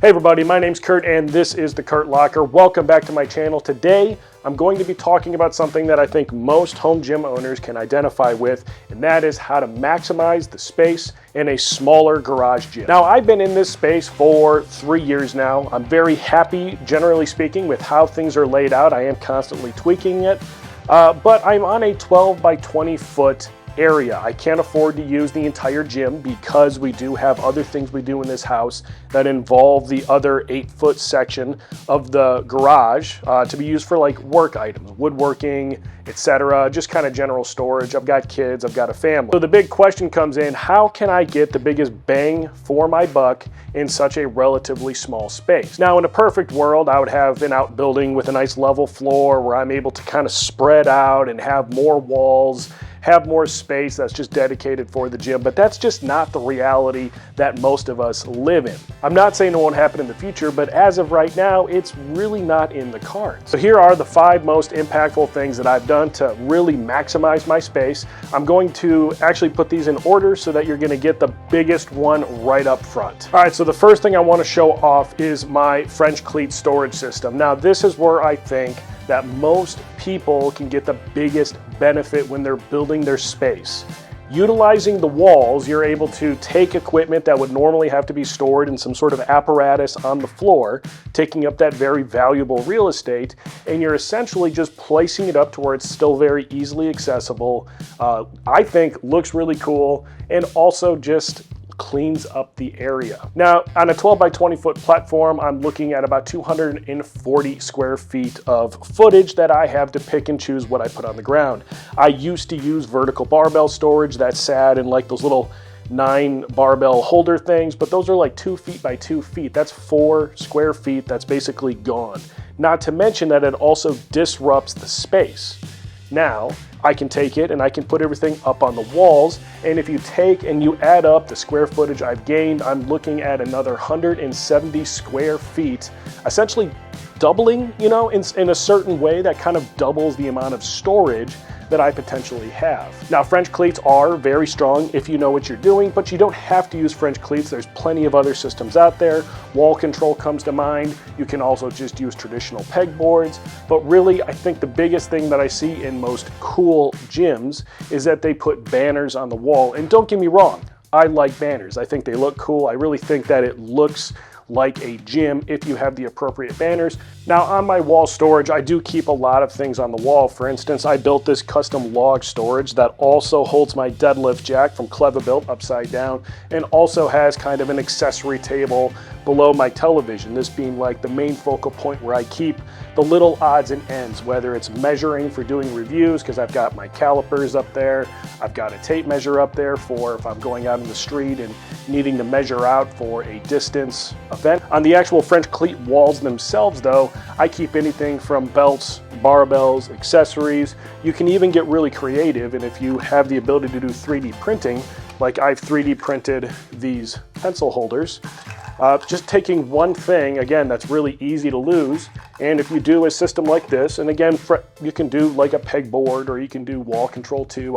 Hey everybody, my name's Kurt and this is the Kurt Locker. Welcome back to my channel. Today, I'm going to be talking about something that I think most home gym owners can identify with, and that is how to maximize the space in a smaller garage gym. Now, I've been in this space for 3 years now. I'm very happy, generally speaking, with how things are laid out. I am constantly tweaking it, but I'm on a 12 by 20 foot area. I can't afford to use the entire gym because we do have other things we do in this house that involve the other 8-foot section of the garage to be used for like work items, woodworking, etc. Just kind of general storage. I've got kids, I've got a family. So the big question comes in, how can I get the biggest bang for my buck in such a relatively small space? Now, in a perfect world, I would have an outbuilding with a nice level floor where I'm able to kind of spread out and have more walls, have more space that's just dedicated for the gym, but that's just not the reality that most of us live in. I'm not saying it won't happen in the future, but as of right now, it's really not in the cards. So here are the 5 most impactful things that I've done to really maximize my space. I'm going to actually put these in order so that you're going to get the biggest one right up front. All right, so the first thing I want to show off is my French cleat storage system. Now, this is where I think that most people can get the biggest benefit when they're building their space. Utilizing the walls, you're able to take equipment that would normally have to be stored in some sort of apparatus on the floor, taking up that very valuable real estate, and you're essentially just placing it up to where it's still very easily accessible. I think looks really cool, and also just cleans up the area. Now, on a 12 by 20 foot platform, I'm looking at about 240 square feet of footage that I have to pick and choose what I put on the ground. I used to use vertical barbell storage that sat in like those little 9 barbell holder things, but those are like 2 feet by 2 feet. That's 4 square feet that's basically gone. Not to mention that it also disrupts the space. Now, I can take it and I can put everything up on the walls, and if you take and you add up the square footage I've gained, I'm looking at another 170 square feet, essentially doubling, in a certain way that kind of doubles the amount of storage that I potentially have. Now, French cleats are very strong if you know what you're doing, but you don't have to use French cleats. There's plenty of other systems out there. Wall control comes to mind. You can also just use traditional pegboards, but really I think the biggest thing that I see in most cool gyms is that they put banners on the wall. And don't get me wrong, I like banners. I think they look cool. I really think that it looks like a gym if you have the appropriate banners. Now, on my wall storage, I do keep a lot of things on the wall. For instance, I built this custom log storage that also holds my deadlift jack from Clever Built upside down, and also has kind of an accessory table below my television, this being like the main focal point where I keep the little odds and ends, whether it's measuring for doing reviews, because I've got my calipers up there, I've got a tape measure up there for if I'm going out in the street and needing to measure out for a distance event. On the actual French cleat walls themselves though, I keep anything from belts, barbells, accessories. You can even get really creative, and if you have the ability to do 3D printing, like I've 3D printed these pencil holders, just taking one thing, again, that's really easy to lose, and if you do a system like this, and again, you can do like a pegboard or you can do wall control too.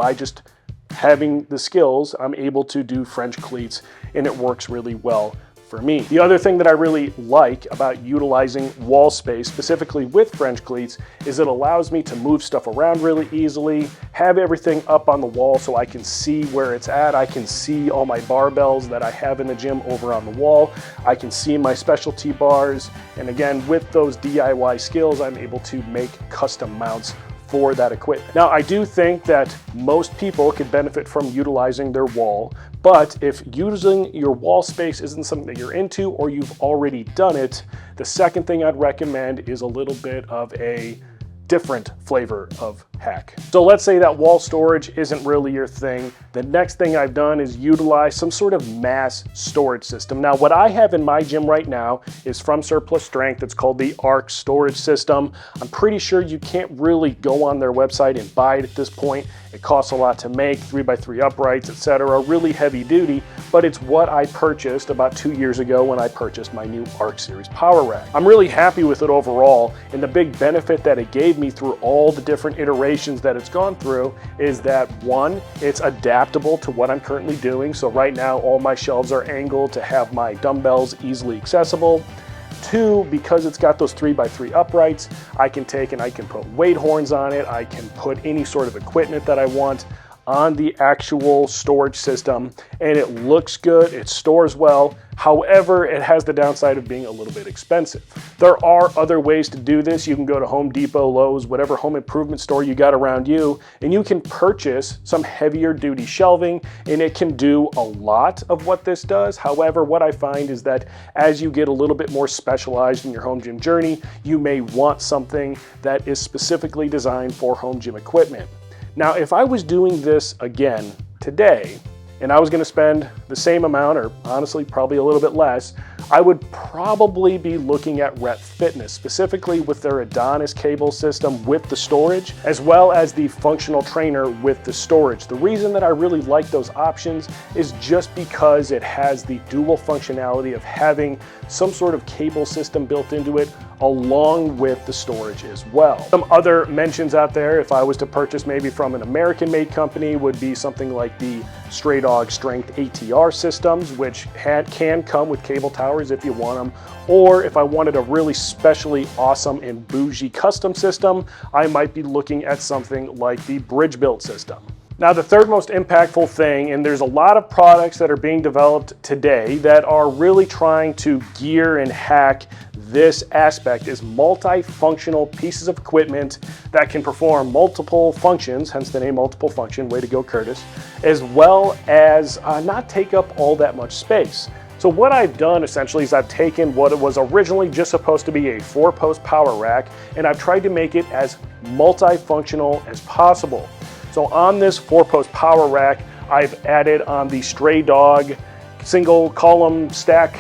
Having the skills, I'm able to do French cleats, and it works really well for me. The other thing that I really like about utilizing wall space, specifically with French cleats, is it allows me to move stuff around really easily, have everything up on the wall so I can see where it's at. I can see all my barbells that I have in the gym over on the wall. I can see my specialty bars, and again, with those DIY skills, I'm able to make custom mounts for that equipment. Now, I do think that most people could benefit from utilizing their wall, but if using your wall space isn't something that you're into or you've already done it, the second thing I'd recommend is a little bit of a different flavor of hack. So let's say that wall storage isn't really your thing. The next thing I've done is utilize some sort of mass storage system. Now, what I have in my gym right now is from Surplus Strength. It's called the ARC storage system. I'm pretty sure you can't really go on their website and buy it at this point. It costs a lot to make, 3x3 uprights, etc. Really heavy duty, but it's what I purchased about 2 years ago when I purchased my new ARC Series Power Rack. I'm really happy with it overall, and the big benefit that it gave me through all the different iterations iterations that it's gone through is that one, it's adaptable to what I'm currently doing. So right now all my shelves are angled to have my dumbbells easily accessible. Two, because it's got those 3x3 uprights, I can take and I can put weight horns on it. I can put any sort of equipment that I want on the actual storage system, and it looks good, it stores well. However, it has the downside of being a little bit expensive. There are other ways to do this. You can go to Home Depot, Lowe's, whatever home improvement store you got around you, and you can purchase some heavier duty shelving, and it can do a lot of what this does. However, what I find is that as you get a little bit more specialized in your home gym journey, you may want something that is specifically designed for home gym equipment. Now, if I was doing this again today, and I was going to spend the same amount, or honestly probably a little bit less, I would probably be looking at REP Fitness, specifically with their Adonnis cable system with the storage, as well as the functional trainer with the storage. The reason that I really like those options is just because it has the dual functionality of having some sort of cable system built into it, along with the storage as well. Some other mentions out there, if I was to purchase maybe from an American-made company, would be something like the Stray Dog Strength ATR systems, which can come with cable towers if you want them. Or if I wanted a really specially awesome and bougie custom system, I might be looking at something like the Bridge Built system. Now, the third most impactful thing, and there's a lot of products that are being developed today that are really trying to gear and hack this aspect, is multifunctional pieces of equipment that can perform multiple functions, hence the name multiple function, way to go Curtis, as well as not take up all that much space. So what I've done essentially is I've taken what it was originally just supposed to be a 4-post power rack, and I've tried to make it as multifunctional as possible. So on this 4-post power rack, I've added on the Stray Dog single column stack,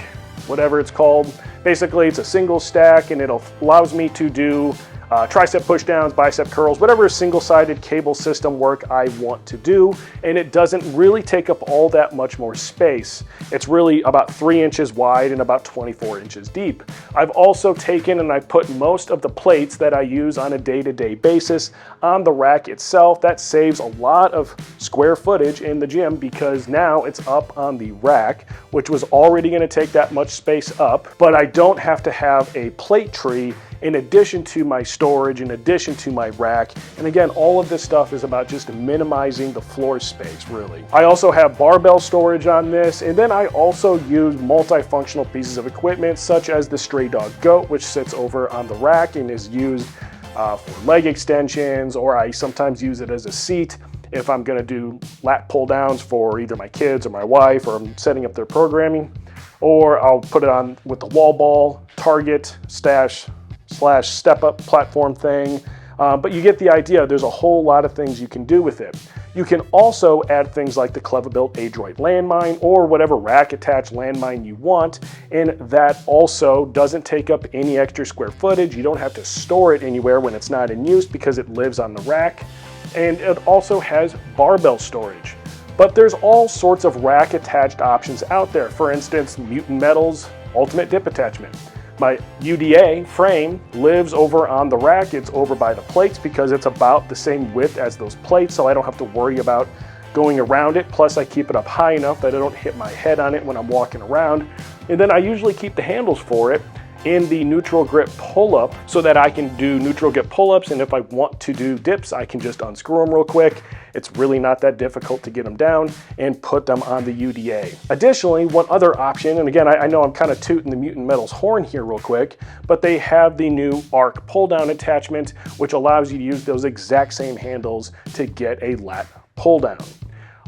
whatever it's called. Basically, it's a single stack, and it allows me to do tricep push downs, bicep curls, whatever single-sided cable system work I want to do, and it doesn't really take up all that much more space. It's really about 3 inches wide and about 24 inches deep. I've also taken and I put most of the plates that I use on a day-to-day basis on the rack itself. That saves a lot of square footage in the gym because now it's up on the rack, which was already going to take that much space up, but I don't have to have a plate tree in addition to my storage, in addition to my rack. And again, all of this stuff is about just minimizing the floor space, really. I also have barbell storage on this, and then I also use multifunctional pieces of equipment such as the Stray Dog Goat, which sits over on the rack and is used for leg extensions, or I sometimes use it as a seat if I'm gonna do lat pull downs for either my kids or my wife, or I'm setting up their programming, or I'll put it on with the wall ball, target, stash, / step up platform thing, but you get the idea. There's a whole lot of things you can do with it. You can also add things like the Cleverbuilt Adroit landmine or whatever rack attached landmine you want, and that also doesn't take up any extra square footage. You don't have to store it anywhere when it's not in use because it lives on the rack, and it also has barbell storage. But there's all sorts of rack attached options out there. For instance, Mutant Metal's Ultimate Dip Attachment. My UDA frame lives over on the rack. It's over by the plates because it's about the same width as those plates, so I don't have to worry about going around it. Plus, I keep it up high enough that I don't hit my head on it when I'm walking around. And then I usually keep the handles for it in the neutral grip pull-up so that I can do neutral grip pull-ups, and if I want to do dips, I can just unscrew them real quick. It's really not that difficult to get them down and put them on the UDA. Additionally, one other option, and again, I know I'm kind of tooting the Mutant Metal's horn here real quick, but they have the new arc pull-down attachment, which allows you to use those exact same handles to get a lat pull-down.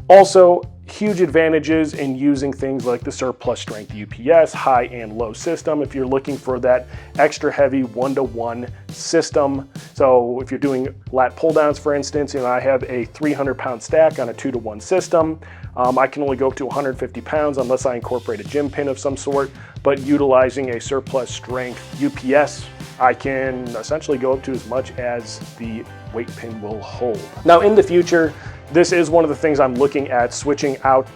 Also, huge advantages in using things like the surplus strength UPS high and low system if you're looking for that extra heavy 1-to-1 system. So if you're doing lat pull downs, for instance, I have a 300-pound stack on a 2-to-1 system. I can only go up to 150 pounds unless I incorporate a gym pin of some sort, but utilizing a surplus strength UPS, I can essentially go up to as much as the weight pin will hold. Now in the future, this is one of the things I'm looking at switching out,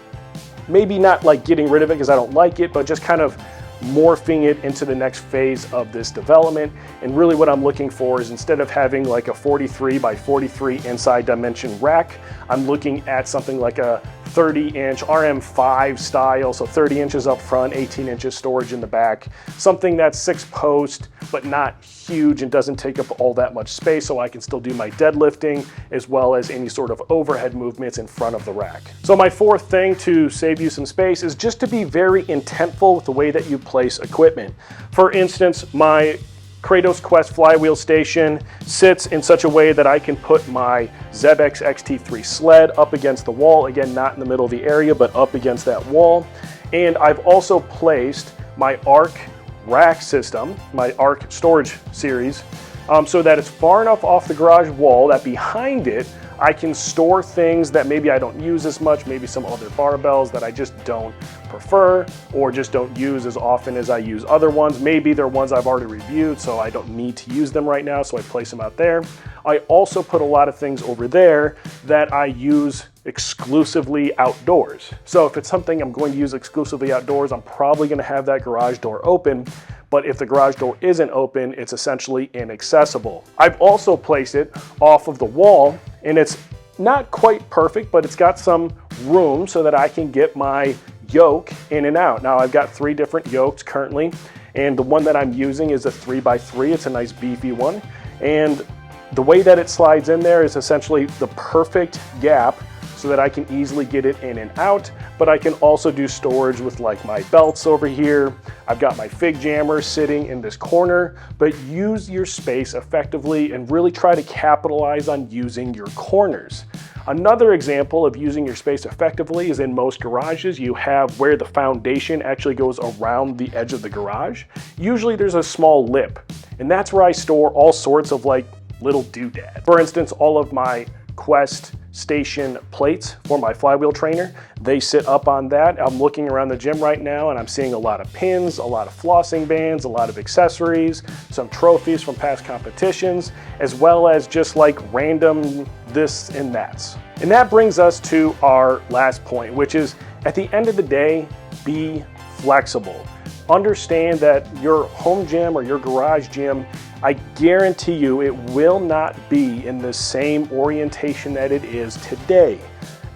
maybe not like getting rid of it because I don't like it, but just kind of morphing it into the next phase of this development. And really what I'm looking for is, instead of having like a 43 by 43 inside dimension rack, I'm looking at something like a 30-inch RM5 style, so 30 inches up front, 18 inches storage in the back. Something that's 6-post, but not huge and doesn't take up all that much space, so I can still do my deadlifting as well as any sort of overhead movements in front of the rack. So my fourth thing to save you some space is just to be very intentful with the way that you place equipment. For instance, my Kratos Quest flywheel station sits in such a way that I can put my Zebex XT3 sled up against the wall, again, not in the middle of the area, but up against that wall. And I've also placed my ARC rack system, my ARC storage series, so that it's far enough off the garage wall that behind it I can store things that maybe I don't use as much, maybe some other barbells that I just don't prefer or just don't use as often as I use other ones. Maybe they're ones I've already reviewed, so I don't need to use them right now, so I place them out there. I also put a lot of things over there that I use exclusively outdoors. So if it's something I'm going to use exclusively outdoors, I'm probably going to have that garage door open. But if the garage door isn't open, it's essentially inaccessible. I've also placed it off of the wall, and it's not quite perfect, but it's got some room so that I can get my yoke in and out. Now I've got 3 different yokes currently, and the one that I'm using is a 3x3. It's a nice beefy one. And the way that it slides in there is essentially the perfect gap so that I can easily get it in and out, but I can also do storage with like my belts over here. I've got my fig jammer sitting in this corner, but use your space effectively and really try to capitalize on using your corners. Another example of using your space effectively is in most garages, you have where the foundation actually goes around the edge of the garage. Usually there's a small lip, and that's where I store all sorts of like little doodads. For instance, all of my Quest station plates for my flywheel trainer, they sit up on that. I'm looking around the gym right now and I'm seeing a lot of pins, a lot of flossing bands, a lot of accessories, some trophies from past competitions, as well as just like random this and that's. And that brings us to our last point, which is, at the end of the day, be flexible. Understand that your home gym or your garage gym, I guarantee you it will not be in the same orientation that it is today.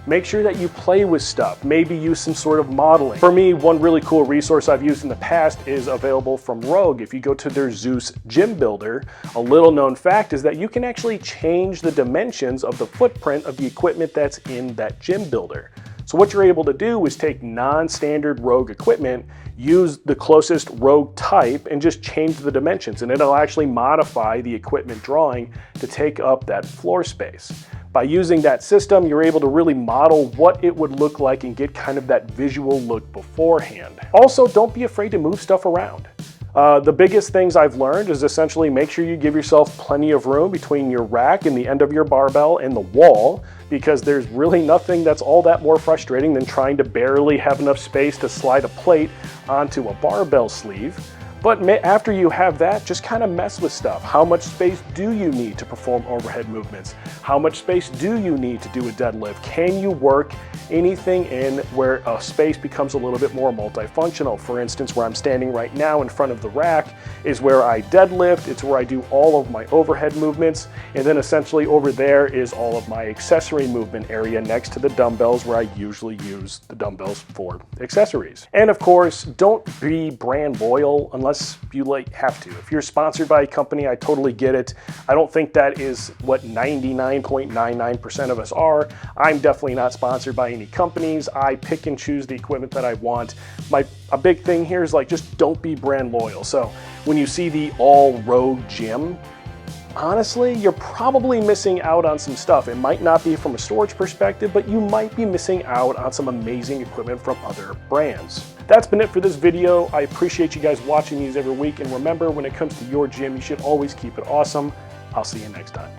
Make sure that you play with stuff, maybe use some sort of modeling. For me, one really cool resource I've used in the past is available from Rogue. If you go to their Zeus Gym Builder, a little known fact is that you can actually change the dimensions of the footprint of the equipment that's in that gym builder. So what you're able to do is take non-standard Rogue equipment, use the closest Rogue type, and just change the dimensions, and it'll actually modify the equipment drawing to take up that floor space. By using that system, you're able to really model what it would look like and get kind of that visual look beforehand. Also, don't be afraid to move stuff around. The biggest things I've learned is essentially make sure you give yourself plenty of room between your rack and the end of your barbell and the wall, because there's really nothing that's all that more frustrating than trying to barely have enough space to slide a plate onto a barbell sleeve. But after you have that, just kind of mess with stuff. How much space do you need to perform overhead movements? How much space do you need to do a deadlift? Can you work anything in where a space becomes a little bit more multifunctional? For instance, where I'm standing right now in front of the rack is where I deadlift. It's where I do all of my overhead movements. And then essentially over there is all of my accessory movement area next to the dumbbells, where I usually use the dumbbells for accessories. And of course, don't be brand loyal unless you have to. If you're sponsored by a company, I totally get it. I don't think that is what 99.99% of us are. I'm definitely not sponsored by any companies. I pick and choose the equipment that I want. A big thing here is like, just don't be brand loyal. So when you see the all Rogue gym, honestly, you're probably missing out on some stuff. It might not be from a storage perspective, but you might be missing out on some amazing equipment from other brands. That's been it for this video. I appreciate you guys watching these every week. And remember, when it comes to your gym, you should always keep it awesome. I'll see you next time.